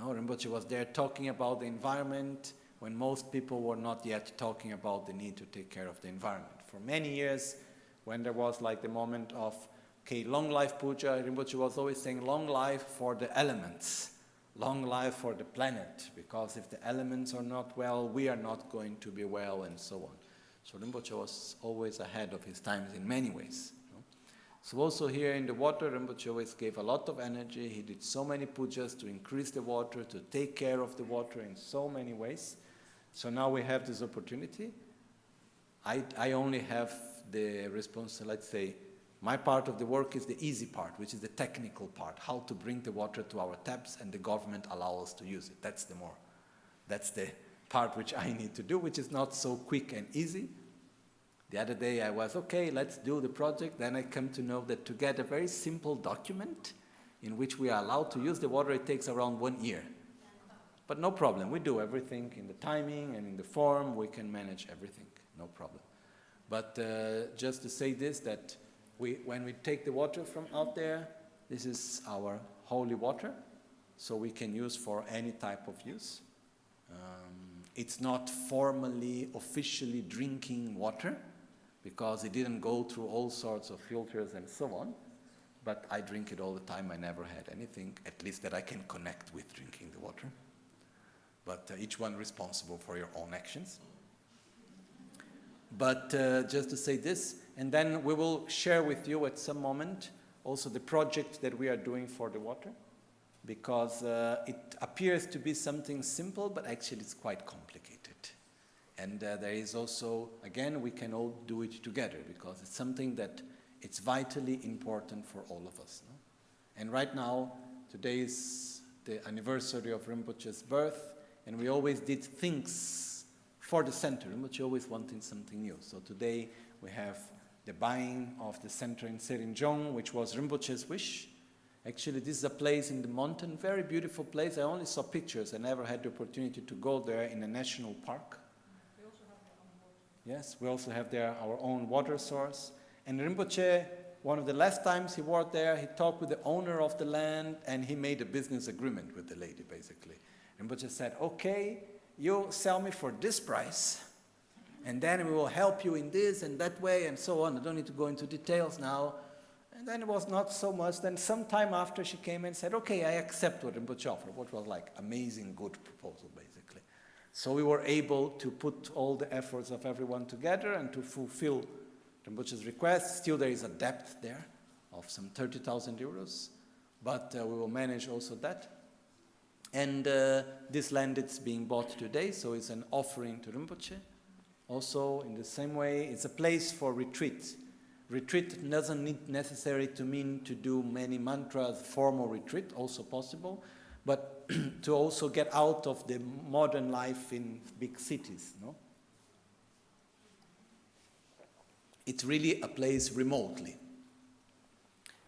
Rinpoche was there talking about the environment when most people were not yet talking about the need to take care of the environment. For many years, when there was like the moment of, long life puja, Rinpoche was always saying long life for the elements, long life for the planet, because if the elements are not well, we are not going to be well, and so on. So Rinpoche was always ahead of his times in many ways. So also here in the water, Rinpoche always gave a lot of energy. He did so many pujas to increase the water, to take care of the water in so many ways. So now we have this opportunity. I only have the response, let's say, my part of the work is the easy part, which is the technical part, how to bring the water to our taps and the government allow us to use it. That's the part which I need to do, which is not so quick and easy. The other day I was, okay, let's do the project. Then I come to know that to get a very simple document in which we are allowed to use the water, it takes around 1 year. But no problem, we do everything in the timing and in the form, we can manage everything, no problem. But just to say this, that when we take the water from out there, this is our holy water, so we can use for any type of use. It's not formally, officially drinking water, because it didn't go through all sorts of filters and so on, but I drink it all the time. I never had anything, at least that I can connect with drinking the water. But each one responsible for your own actions. But just to say this, and then we will share with you at some moment also the project that we are doing for the water, because it appears to be something simple, but actually it's quite complicated. And there is also, again, we can all do it together, because it's something that it's vitally important for all of us. No? And right now, today is the anniversary of Rinpoche's birth, and we always did things for the center. Rinpoche always wanted something new. So today we have the buying of the center in Serinjong, which was Rinpoche's wish. Actually, this is a place in the mountain, very beautiful place. I only saw pictures. I never had the opportunity to go there in a national park. We also have their own water. Yes, we also have there our own water source. And Rinpoche, one of the last times he worked there, he talked with the owner of the land, and he made a business agreement with the lady, basically. Rinpoche said, okay, you sell me for this price, and then we will help you in this and that way and so on. I don't need to go into details now. And then it was not so much. Then some time after she came and said, okay, I accept what Rinpoche offered, what was like amazing good proposal, basically. So we were able to put all the efforts of everyone together and to fulfill Rinpoche's request. Still there is a debt there of some 30,000 euros, but we will manage also that. And this land is being bought today, so it's an offering to Rinpoche. Also, in the same way, it's a place for retreat. Retreat doesn't need necessarily to mean to do many mantras, formal retreat, also possible, but to also get out of the modern life in big cities. No? It's really a place remotely.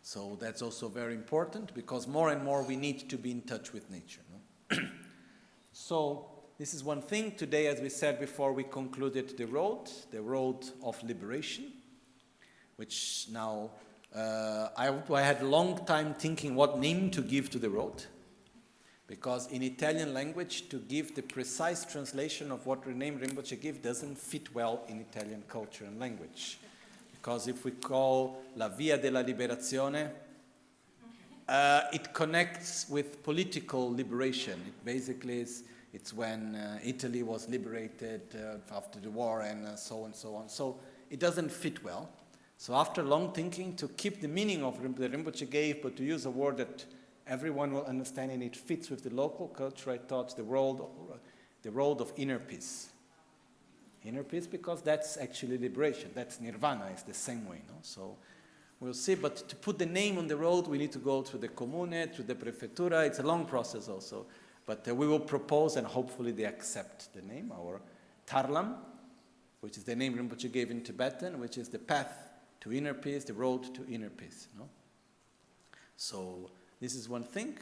So that's also very important, because more and more we need to be in touch with nature. No? So this is one thing. Today, as we said before, we concluded the road of liberation, which now I had a long time thinking what name to give to the road, because in Italian language, to give the precise translation of what the name Rinpoche gives doesn't fit well in Italian culture and language. Because if we call La Via della Liberazione, it connects with political liberation. It basically it's when Italy was liberated after the war and so on. So it doesn't fit well. So after long thinking, to keep the meaning of the Rinpoche gave, but to use a word that everyone will understand and it fits with the local culture, I thought the road of inner peace. Inner peace, because that's actually liberation. That's nirvana, it's the same way. No? So we'll see, but to put the name on the road, we need to go through the comune, through the prefettura. It's a long process also. But we will propose, and hopefully they accept the name, our Tarlam, which is the name Rinpoche gave in Tibetan, which is the path to inner peace, the road to inner peace. No? So this is one thing.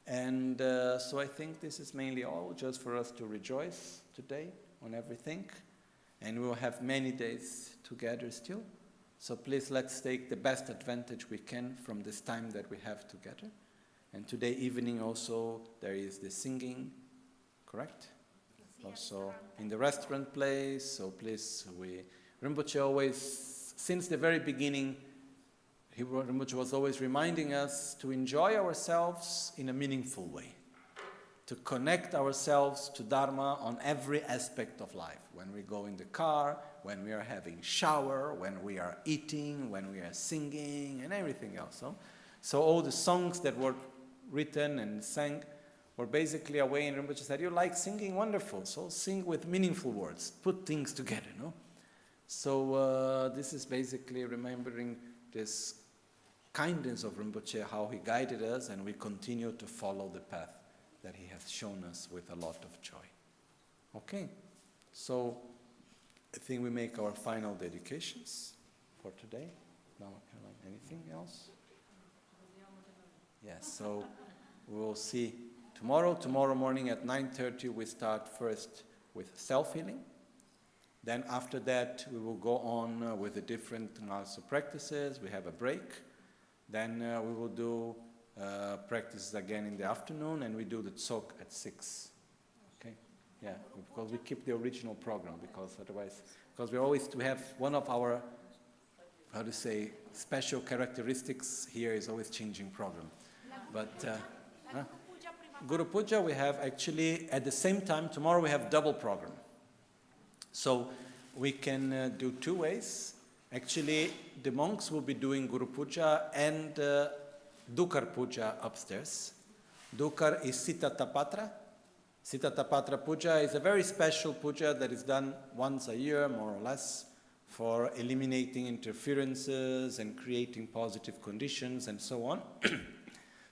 And so I think this is mainly all, just for us to rejoice today on everything. And we will have many days together still. So please, let's take the best advantage we can from this time that we have together. And today evening also there is the singing, correct? Also in the restaurant place. So please, Rinpoche always, since the very beginning, Rinpoche was always reminding us to enjoy ourselves in a meaningful way. to connect ourselves to Dharma on every aspect of life. When we go in the car, when we are having shower, when we are eating, when we are singing, and everything else. So all the songs that were written and sang were basically a way in Rinpoche said, you like singing? Wonderful. So sing with meaningful words. Put things together, no? So this is basically remembering this kindness of Rinpoche, how he guided us, and we continue to follow the path that he has shown us with a lot of joy. Okay, so I think we make our final dedications for today. Now, Caroline, anything else? Yes, so we will see tomorrow morning at 9:30 we start first with self-healing. Then after that we will go on with the different NgalSo practices. We have a break. Then we will do practices again in the afternoon, and we do the tsok at 6. Okay? Yeah, because we keep the original program, because otherwise, because we have one of our, how to say, special characteristics here is always changing program. But Guru Puja we have actually at the same time, tomorrow we have double program. So we can do 2 ways. Actually, the monks will be doing Guru Puja and Dukar Puja upstairs. Dukar is Sita Tapatra. Sita Tapatra Puja is a very special puja that is done once a year, more or less, for eliminating interferences and creating positive conditions and so on.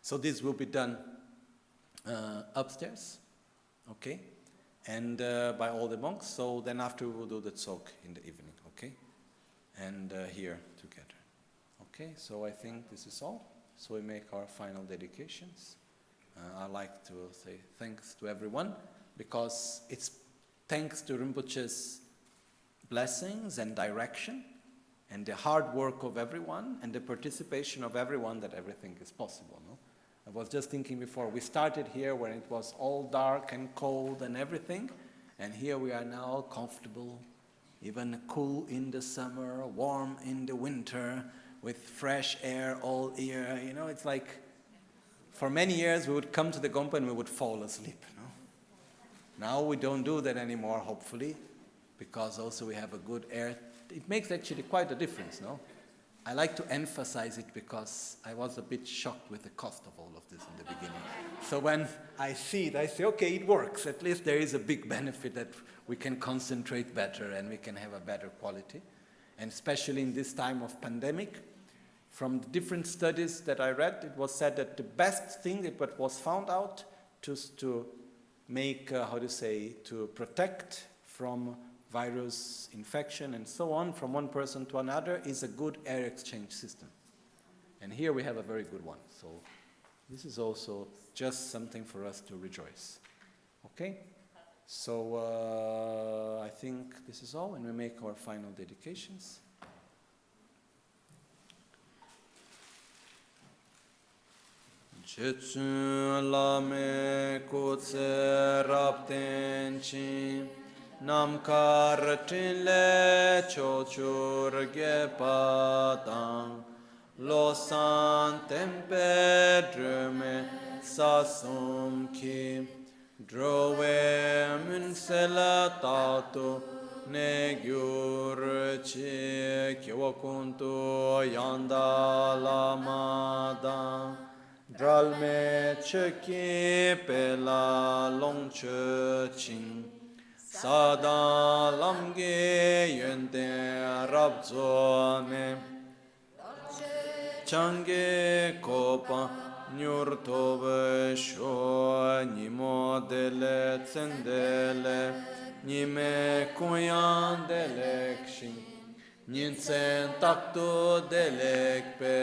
So this will be done upstairs, okay, and by all the monks. So then after we will do the tsok in the evening, okay, and here together. Okay, so I think this is all. So we make our final dedications. I'd like to say thanks to everyone, because it's thanks to Rinpoche's blessings and direction and the hard work of everyone and the participation of everyone that everything is possible, no? I was just thinking before, we started here when it was all dark and cold and everything, and here we are now comfortable, even cool in the summer, warm in the winter, with fresh air all year. You know, it's like, for many years we would come to the Gompa and we would fall asleep. No? Now we don't do that anymore, hopefully, because also we have a good air. It makes actually quite a difference, no? I like to emphasize it because I was a bit shocked with the cost of all of this in the beginning. So when I see it, I say, okay, it works. At least there is a big benefit that we can concentrate better and we can have a better quality. And especially in this time of pandemic, from the different studies that I read, it was said that the best thing that was found out to make, to protect from virus infection and so on from one person to another is a good air exchange system. And here we have a very good one. So this is also just something for us to rejoice. Okay? So I think this is all, and we make our final dedications. Jetsun lame kutse raptenchi Namkar tinle chochur gepatang Losan tempe drume sasum ki Drove munsela tatu Negyur chi kyokuntu yanda lamada Dralme cheki pela longche ching Sada lamge yönde rabzone Change kopa nyurtobe sho Nimo dele tsendele Nime kuyan delekşin Ninsen taktu delekpe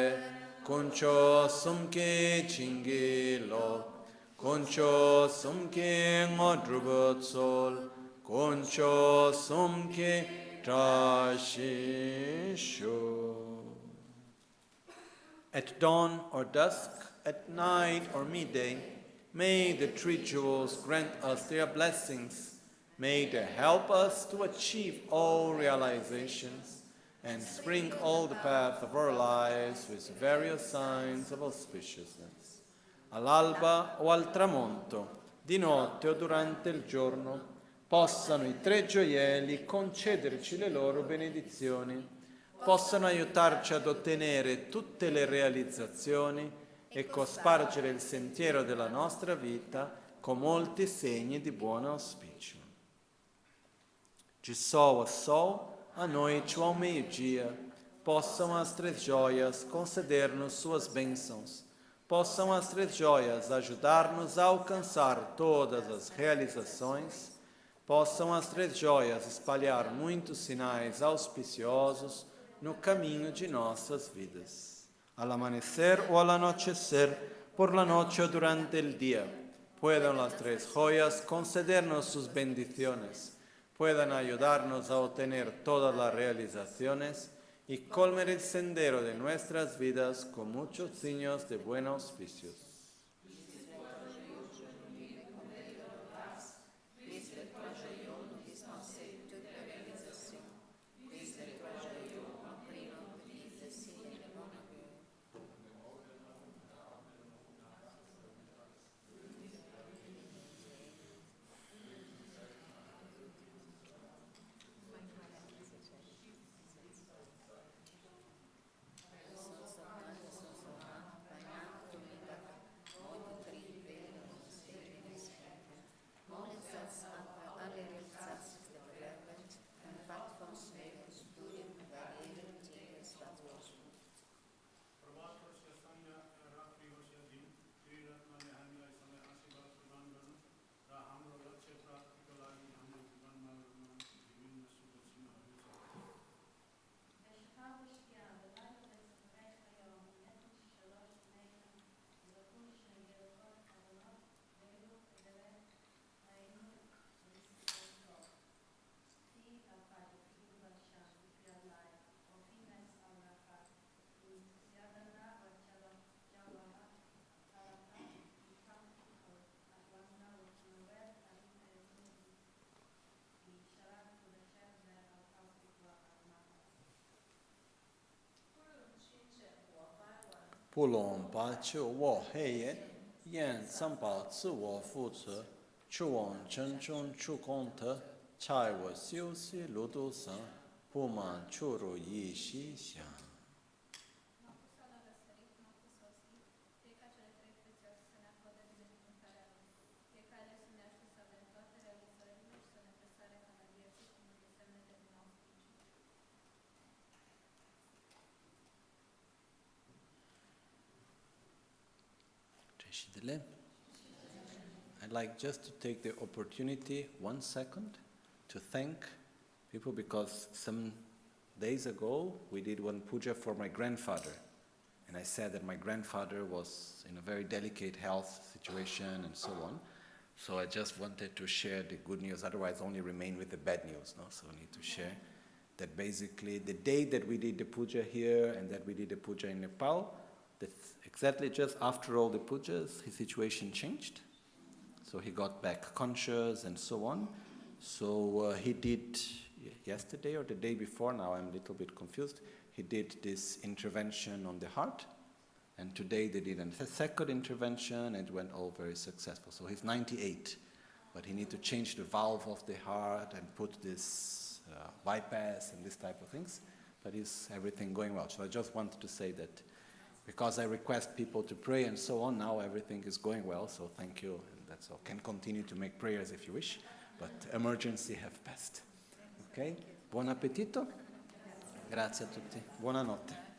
Koncho sumke chingilo Koncho sumke ngodrubot sol Koncho sumke trashisho. At dawn or dusk, at night or midday, may the three jewels grant us their blessings. May they help us to achieve all realizations and sprinkle all the path of our lives with various signs of auspiciousness. All'alba o al tramonto, di notte o durante il giorno, possano i tre gioielli concederci le loro benedizioni, possano aiutarci ad ottenere tutte le realizzazioni e cospargere il sentiero della nostra vita com molti segni di buon auspício. De sol a sol, a noite ou ao meio-dia, possam as três joias conceder-nos suas bênçãos, possam as três joias ajudar-nos a alcançar todas as realizações, possam as três joias espalhar muitos sinais auspiciosos no caminho de nossas vidas. Al amanecer o al anochecer, por la noche o durante el día, puedan las tres joyas concedernos sus bendiciones, puedan ayudarnos a obtener todas las realizaciones y colmar el sendero de nuestras vidas con muchos signos de buen auspicios.不隆把酒我黑夜，燕三宝自我负责，出往真中出功德，差我休息路途上，不满出入一息想。I'd like just to take the opportunity, 1 second, to thank people because some days ago we did one puja for my grandfather. And I said that my grandfather was in a very delicate health situation and so on. So I just wanted to share the good news, otherwise only remain with the bad news. No? So I need to share that basically the day that we did the puja here and that we did the puja in Nepal, that's exactly just after all the pujas, his situation changed. So he got back conscious and so on. So he did, yesterday or the day before, now I'm a little bit confused, he did this intervention on the heart. And today they did a second intervention and it went all very successful. So he's 98, but he needs to change the valve of the heart and put this bypass and this type of things. But is everything going well? So I just wanted to say that because I request people to pray and so on, now everything is going well, so thank you, and that's all. Can continue to make prayers if you wish, but emergency have passed. Okay? Buon appetito. Grazie a tutti. Buonanotte.